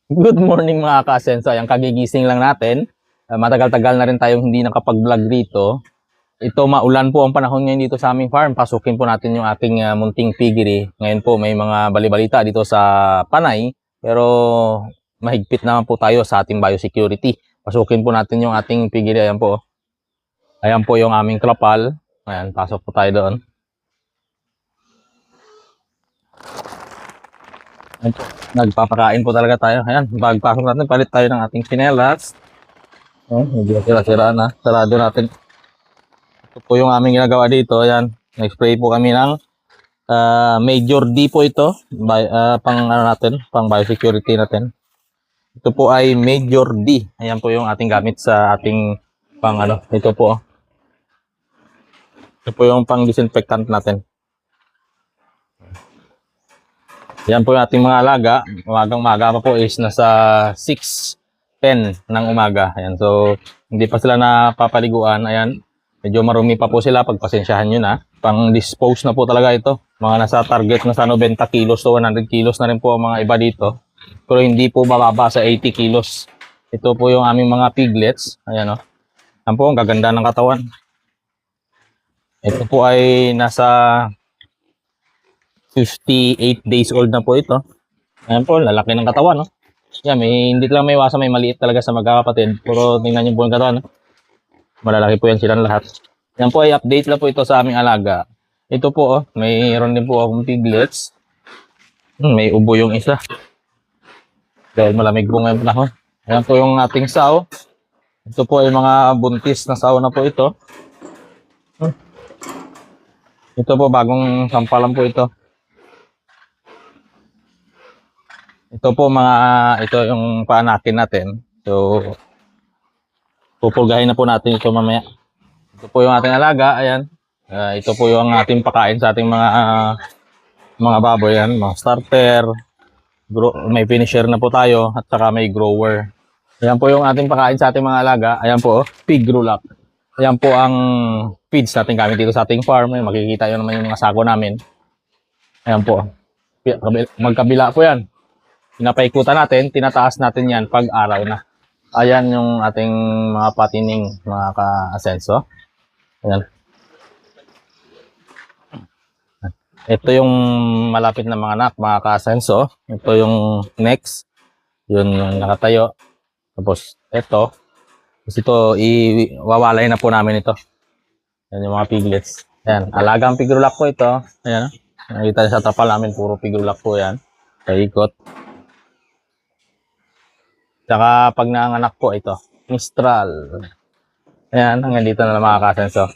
Good morning mga ka-Asenso. Ayan, kagigising lang natin. Matagal-tagal na rin tayong hindi nakapag-vlog dito. Ito, maulan po ang panahon ngayon dito sa aming farm. Pasukin po natin yung ating munting piggery. Ngayon po may mga balibalita dito sa Panay. Pero mahigpit naman po tayo sa ating biosecurity. Pasukin po natin yung ating piggery. Ayan po. Ayan po yung aming krapal. Ayan, pasok po tayo doon. Nagpapakain po talaga tayo. Ayan, pagpasok natin, palit tayo ng ating sinelas. Oh, medyo sira-sira na. Sarado natin. Ito po yung aming ginagawa dito. Ayan, nag-spray po kami ng Major D po ito. Pang ano natin, pang biosecurity natin. Ito po ay Major D. Ayan po yung ating gamit sa ating pang ano. Ito po. Ito po yung pang disinfectant natin. Yan po yung ating mga alaga. Umagang-maga pa po is nasa 6:10 ng umaga. Ayan, so hindi pa sila napapaliguan. Ayan, medyo marumi pa po sila. Pagpasensyahan nyo na. Pang-dispose na po talaga ito. Mga nasa target na sa 90 kilos to 100 kilos na rin po ang mga iba dito. Pero hindi po bababa sa 80 kilos. Ito po yung aming mga piglets. Ayan o. Ayan po, ang gaganda ng katawan. Ito po ay nasa 58 days old na po ito. Ayan po, lalaki ng katawan, no? Yan, hindi lang may iwasan, may maliit talaga sa magkakapatid. Pero tingnan niyo po yung katawan, no? Malalaki po yan silang lahat. Yan po ay update lang po ito sa aming alaga. Ito po, oh, mayroon din po akong piglets. May ubo yung isa. Dahil malamig po ngayon panahon. Ayan po yung ating sao. Ito po ay mga buntis na sao na po ito. Ito po, bagong sampalan po ito. Ito po ito yung paanakin natin. So, pupulgahin na po natin ito mamaya. Ito po yung ating alaga, ayan. Ito po yung ating pakain sa ating mga baboy, yan. Mga starter, may finisher na po tayo, at saka may grower. Ayan po yung ating pakain sa ating mga alaga. Ayan po, pig rulak. Ayan po ang feeds natin gamit dito sa ating farm. Makikita nyo naman yung mga sako namin. Ayan po. Magkabila po yan. Pinapaikutan natin, tinataas natin yan pag araw na. Ayan yung ating mga patining, mga ka-Asenso. Ayan. Ito yung malapit na mga anak, mga ka-Asenso. Ito yung next. Yun yung nakatayo. Tapos ito. Tapos ito, iwawalay na po namin ito. Ayan yung mga piglets. Ayan, alagang pigrulak po ito. Ayan. Nakita sa trapal namin, puro pigrulak po yan. Kaikot. Tsaka pag nanganak po ito, Mistral. Ayan, hanggang dito na lang mga ka-Asenso.